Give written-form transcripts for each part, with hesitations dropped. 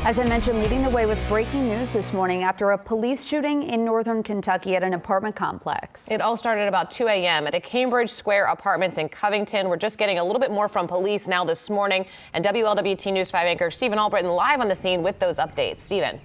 As I mentioned, leading the way with breaking news this morning after a police shooting in northern Kentucky at an apartment complex. It all started about 2 a.m. at the Cambridge Square Apartments in Covington. We're just getting a little bit more from police now this morning. And WLWT News 5 anchor Stephen Albritton live on the scene with those updates. Stephen.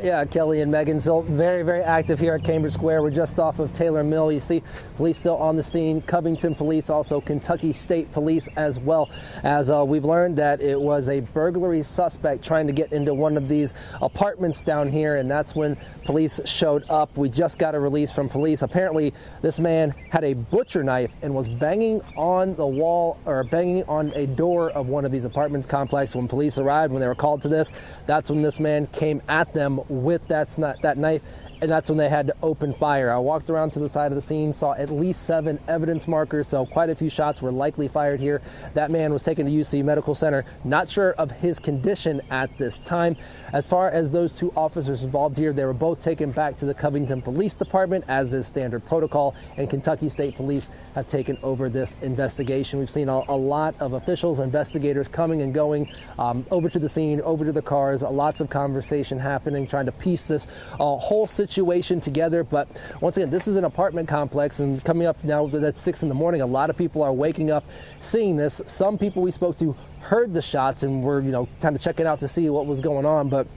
Yeah, Kelly and Megan, so very, very active here at Cambridge Square. We're just off of Taylor Mill. You see police still on the scene, Covington Police, also Kentucky State Police as well. As we've learned that it was a burglary suspect trying to get into one of these apartments down here, and that's when police showed up. We just got a release from police. Apparently, this man had a butcher knife and was banging on the wall or banging on a door of one of these apartments complex. When police arrived, when they were called to this, that's when this man came at them with that knife, and that's when they had to open fire. I walked around to the side of the scene, saw at least 7 evidence markers, so quite a few shots were likely fired here. That man was taken to UC Medical Center. Not sure of his condition at this time. As far as those 2 officers involved here, they were both taken back to the Covington Police Department, as is standard protocol, and Kentucky State Police have taken over this investigation. We've seen a lot of officials, investigators coming and going over to the scene, over to the cars, lots of conversation happening, trying to piece this whole situation together. But once again, this is an apartment complex, and coming up now that's 6 in the morning, a lot of people are waking up seeing this. Some people we spoke to heard the shots and were, kind of checking out to see what was going on. But,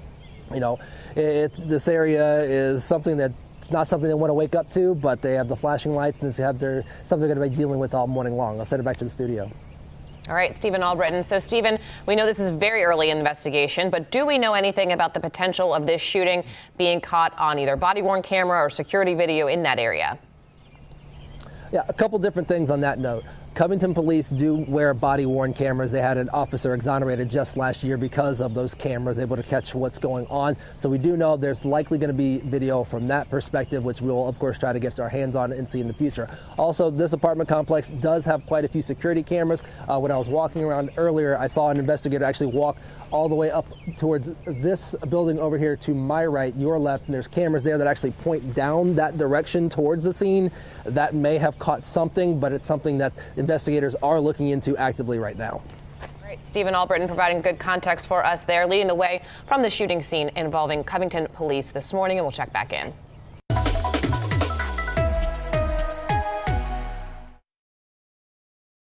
this area is something that not something they want to wake up to, but they have the flashing lights and they have something they're going to be dealing with all morning long. I'll send it back to the studio. All right, Stephen Albritton. So, Stephen, we know this is very early in the investigation, but do we know anything about the potential of this shooting being caught on either body-worn camera or security video in that area? Yeah, a couple different things on that note. Covington Police do wear body-worn cameras. They had an officer exonerated just last year because of those cameras, able to catch what's going on. So we do know there's likely going to be video from that perspective, which we'll, of course, try to get our hands on and see in the future. Also, this apartment complex does have quite a few security cameras. When I was walking around earlier, I saw an investigator actually walk all the way up towards this building over here to my right, your left, and there's cameras there that actually point down that direction towards the scene. That may have caught something, but it's something that investigators are looking into actively right now. All right, Stephen Albritton providing good context for us there, leading the way from the shooting scene involving Covington Police this morning, and we'll check back in.